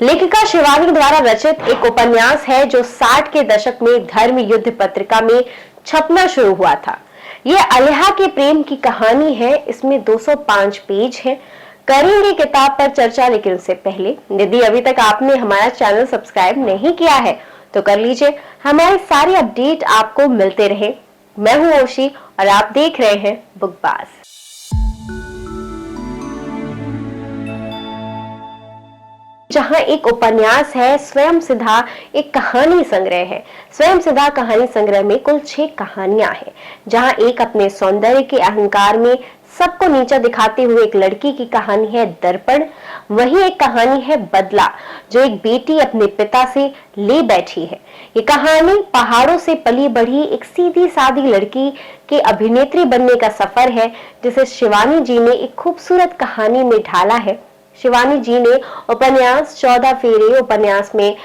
लेखिका शिवानी द्वारा रचित एक उपन्यास है जो 60 के दशक में धर्म युद्ध पत्रिका में छपना शुरू हुआ था। यह अलिहा के प्रेम की कहानी है। इसमें 205 पेज है। करेंगे किताब पर चर्चा, लेकिन उससे पहले यदि अभी तक आपने हमारा चैनल सब्सक्राइब नहीं किया है तो कर लीजिए। हमारे सारे अपडेट आपको मिलते रहे। मैं हूं ओशी और आप देख रहे हैं बुकबाज। जहां एक उपन्यास है, स्वयं सिद्धा एक कहानी संग्रह है। स्वयं सिद्धा कहानी संग्रह में कुल 6 कहानियां हैं, जहां एक अपने सौंदर्य के अहंकार में सबको नीचा दिखाते हुए एक लड़की की कहानी है दर्पण। वहीं एक कहानी है बदला, जो एक बेटी अपने पिता से ले बैठी है। ये कहानी पहाड़ों से पली बढ़ी एक सीधी सादी लड़की के अभिनेत्री बनने का सफर है, जिसे शिवानी जी ने एक खूबसूरत कहानी में ढाला है। शिवानी जी ने उपन्यास 14 फेरे उपन्यास में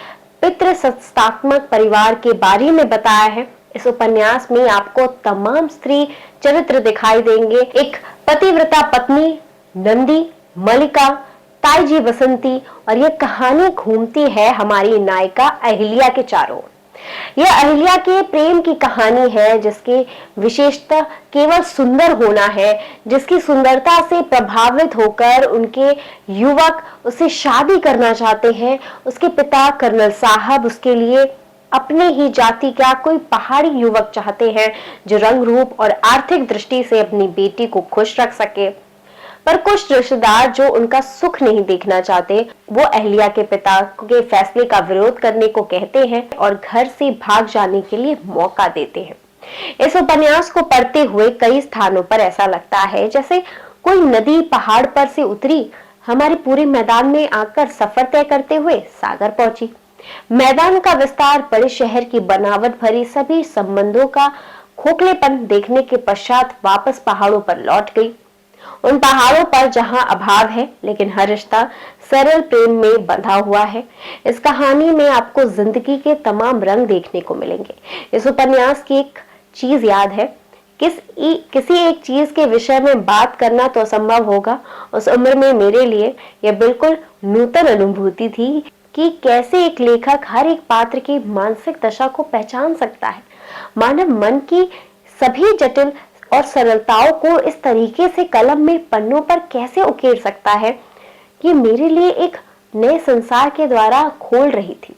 पितृसत्तात्मक परिवार के बारे में बताया है। इस उपन्यास में आपको तमाम स्त्री चरित्र दिखाई देंगे। एक पतिव्रता पत्नी नंदी, मलिका, ताईजी बसंती, और यह कहानी घूमती है हमारी नायिका अहिल्या के चारों। यह अहिल्या के प्रेम की कहानी है, जिसकी विशेषता केवल सुंदर होना है, जिसकी सुंदरता से प्रभावित होकर उनके युवक उससे शादी करना चाहते हैं। उसके पिता कर्नल साहब उसके लिए अपने ही जाति का कोई पहाड़ी युवक चाहते हैं, जो रंग रूप और आर्थिक दृष्टि से अपनी बेटी को खुश रख सके। पर कुछ रिश्तेदार जो उनका सुख नहीं देखना चाहते, वो अहिल्या के पिता के फैसले का विरोध करने को कहते हैं और घर से भाग जाने के लिए मौका देते हैं। इस उपन्यास को पढ़ते हुए कई स्थानों पर ऐसा लगता है जैसे कोई नदी पहाड़ पर से उतरी, हमारे पूरे मैदान में आकर सफर तय करते हुए सागर पहुंची। मैदान का विस्तार, बड़े शहर की बनावट भरी सभी संबंधों का खोखलेपन देखने के पश्चात वापस पहाड़ों पर लौट गई। उन पहाड़ों पर जहां अभाव है, लेकिन हर रिश्ता सरल प्रेम में बंधा हुआ है। इस कहानी में आपको जिंदगी के तमाम रंग देखने को मिलेंगे। इस उपन्यास की एक चीज याद है, किसी एक चीज के विषय में बात करना तो असंभव होगा। उस उम्र में मेरे लिए यह बिल्कुल नूतन अनुभूति थी कि कैसे एक लेखक हर एक पात्र की मानसिक दशा को पहचान सकता है, मानव मन की सभी जटिल और सरलताओं को इस तरीके से कलम में पन्नों पर कैसे उकेर सकता है। ये मेरे लिए एक नए संसार के द्वारा खोल रही थी।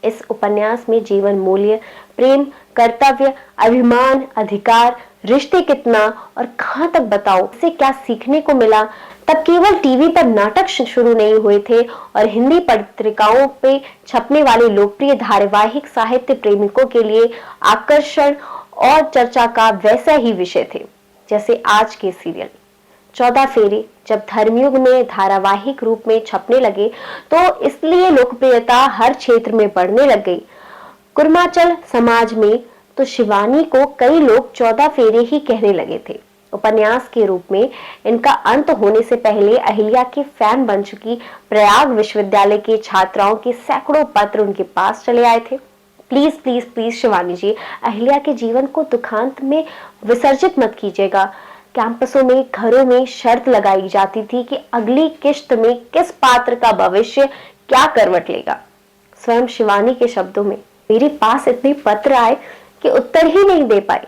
इस उपन्यास में जीवन मूल्य, प्रेम, कर्तव्य, अभिमान, अधिकार, रिश्ते कितना और कहां तक बताओ, इससे क्या सीखने को मिला। तब केवल टीवी पर नाटक शुरू नहीं हुए थे और हिंदी पत्रिकाओं पे छपने वाले लोकप्रिय धारावाहिक साहित्य प्रेमिकों के लिए आकर्षण और चर्चा का वैसा ही विषय थे जैसे आज के सीरियल 14 फेरे जब धर्मयुग में धारावाहिक रूप में छपने लगे तो इसलिए लोकप्रियता हर क्षेत्र में बढ़ने लग गई। कुर्माचल समाज में तो शिवानी को कई लोग 14 फेरे ही कहने लगे थे। उपन्यास के रूप में इनका अंत होने से पहले अहिल्या के फैन बन चुकी प्रयाग विश्वविद्यालय के छात्राओं के सैकड़ों पत्र उनके पास चले आए थे। प्लीज प्लीज प्लीज शिवानी जी, अहिल्या के जीवन को दुखांत में विसर्जित मत कीजिएगा। कैंपसों में, घरों में शर्त लगाई जाती थी कि अगली किश्त में किस पात्र का भविष्य क्या करवट लेगा। स्वयं शिवानी के शब्दों में, मेरे पास इतने पत्र आए कि उत्तर ही नहीं दे पाए।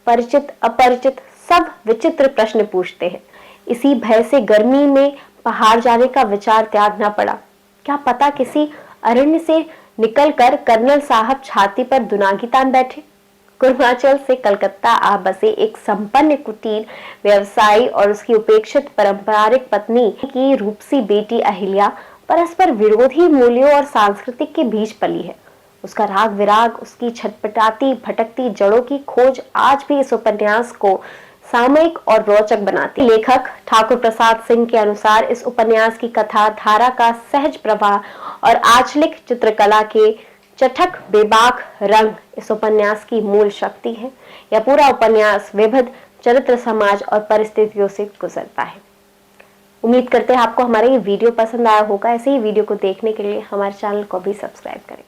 परिचित अपरिचित सब विचित्र प्रश्न पूछते हैं। इसी भय से गर्मी में पहाड़ जाने का विचार त्यागना पड़ा। क्या पता किसी अरण्य से निकलकर कर्नल साहब छाती पर दुनागी तान बैठे। कुर्माचल से कलकत्ता आ बसे एक संपन्न कुटीर व्यवसायी और उसकी उपेक्षित पारंपरिक पत्नी की रूपसी बेटी अहिल्या परस्पर विरोधी मूल्यों और सांस्कृतिक के बीच पली है। उसका राग विराग, उसकी छटपटाती भटकती जड़ों की खोज आज भी इस उपन्यास को सामयिक और रोचक बनाती। लेखक ठाकुर प्रसाद सिंह के अनुसार इस उपन्यास की कथा धारा का सहज प्रवाह और आंचलिक चित्रकला के चटक बेबाक रंग इस उपन्यास की मूल शक्ति है। यह पूरा उपन्यास विविध चरित्र, समाज और परिस्थितियों से गुजरता है। उम्मीद करते हैं आपको हमारा ये वीडियो पसंद आया होगा। ऐसे ही वीडियो को देखने के लिए हमारे चैनल को भी सब्सक्राइब करें।